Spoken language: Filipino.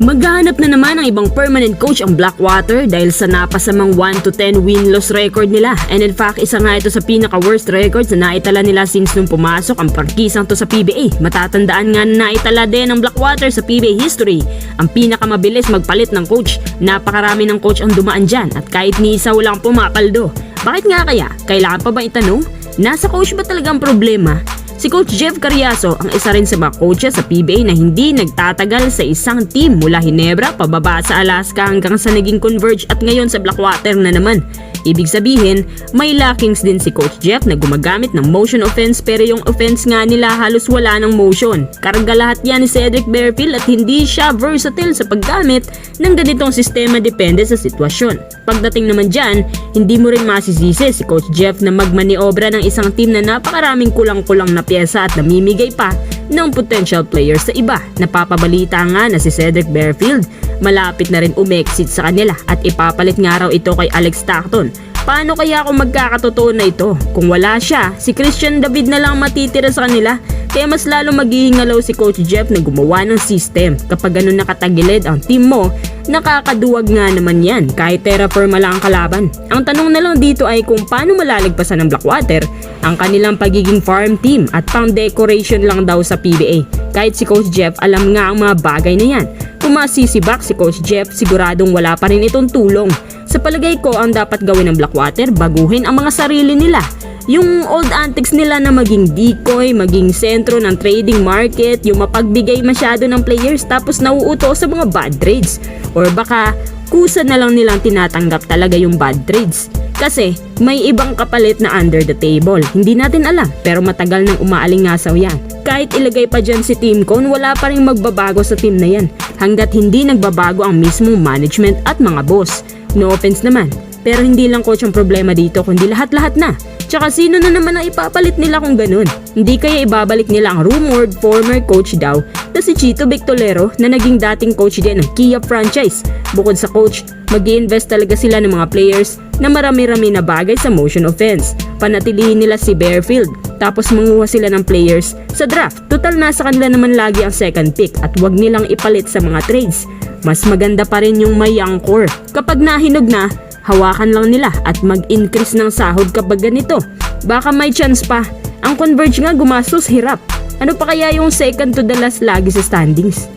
Maghahanap na naman ng ibang permanent coach ang Blackwater dahil sa napasamang 1-10 win-loss record nila. And in fact, isa nga ito sa pinaka-worst records na naitala nila since nung pumasok ang prangkisang to sa PBA. Matatandaan nga na naitala din ng Blackwater sa PBA history ang pinakamabilis magpalit ng coach. Napakarami ng coach ang dumaan dyan at kahit ni isa walang pumapaldo. Bakit nga kaya? Kailangan pa ba itanong? Nasa coach ba talaga ang problema? Si Coach Jeff Carriazo ang isa rin sa mga coaches sa PBA na hindi nagtatagal sa isang team mula Hinebra pababa sa Alaska hanggang sa naging Converge at ngayon sa Blackwater na naman. Ibig sabihin, may lackings din si Coach Jeff na gumagamit ng motion offense pero yung offense nga nila halos wala ng motion. Karga lahat yan ni Cedric Bearfield at hindi siya versatile sa paggamit ng ganitong sistema depende sa sitwasyon. Pagdating naman dyan, hindi mo rin masisisi si Coach Jeff na magmaniobra ng isang team na napakaraming kulang-kulang na pyesa at namimigay pa ng potential players sa iba. Napapabalita nga na si Cedric Bearfield malapit na rin umexit sa kanila at ipapalit nga raw ito kay Alex Stockton. Paano kaya kung magkakatotoo na ito? Kung wala siya, si Christian David na lang matitira sa kanila. Kaya mas lalo maghihingalaw si Coach Jeff na gumawa ng system. Kapag ganun nakatagilid ang team mo, nakakaduwag nga naman yan kahit terra firma lang ang kalaban. Ang tanong na lang dito ay kung paano malalagpasan ng Blackwater ang kanilang pagiging farm team at pang decoration lang daw sa PBA. Kahit si Coach Jeff alam nga ang mga bagay na yan. Kung masisibak si Coach Jeff, siguradong wala pa rin itong tulong. Sa palagay ko, ang dapat gawin ng Blackwater, baguhin ang mga sarili nila. Yung old antics nila na maging decoy, maging sentro ng trading market, yung mapagbigay masyado ng players tapos nauuto sa mga bad trades. Or baka kusa na lang nilang tinatanggap talaga yung bad trades. Kasi may ibang kapalit na under the table. Hindi natin alam pero matagal nang umaalingasaw yan. Kahit ilagay pa dyan si Team Cone, wala pa rin magbabago sa team na yan. Hanggat hindi nagbabago ang mismong management at mga boss. No offense naman. Pero hindi lang coach ang problema dito kundi lahat-lahat na. Tsaka sino na naman ang ipapalit nila kung ganun? Hindi kaya ibabalik nila ang rumored former coach daw na si Chito Victolero na naging dating coach din ng Kia franchise. Bukod sa coach, mag-i-invest talaga sila ng mga players na marami-rami na bagay sa motion offense. Panatilihin nila si Bearfield tapos manguha sila ng players sa draft. Total nasa kanila naman lagi ang second pick at wag nilang ipalit sa mga trades. Mas maganda pa rin yung may young core. Kapag nahinog na, hawakan lang nila at mag-increase ng sahod kapag ganito. Baka may chance pa. Ang Converge nga gumastos hirap. Ano pa kaya yung second to the last lagi sa standings?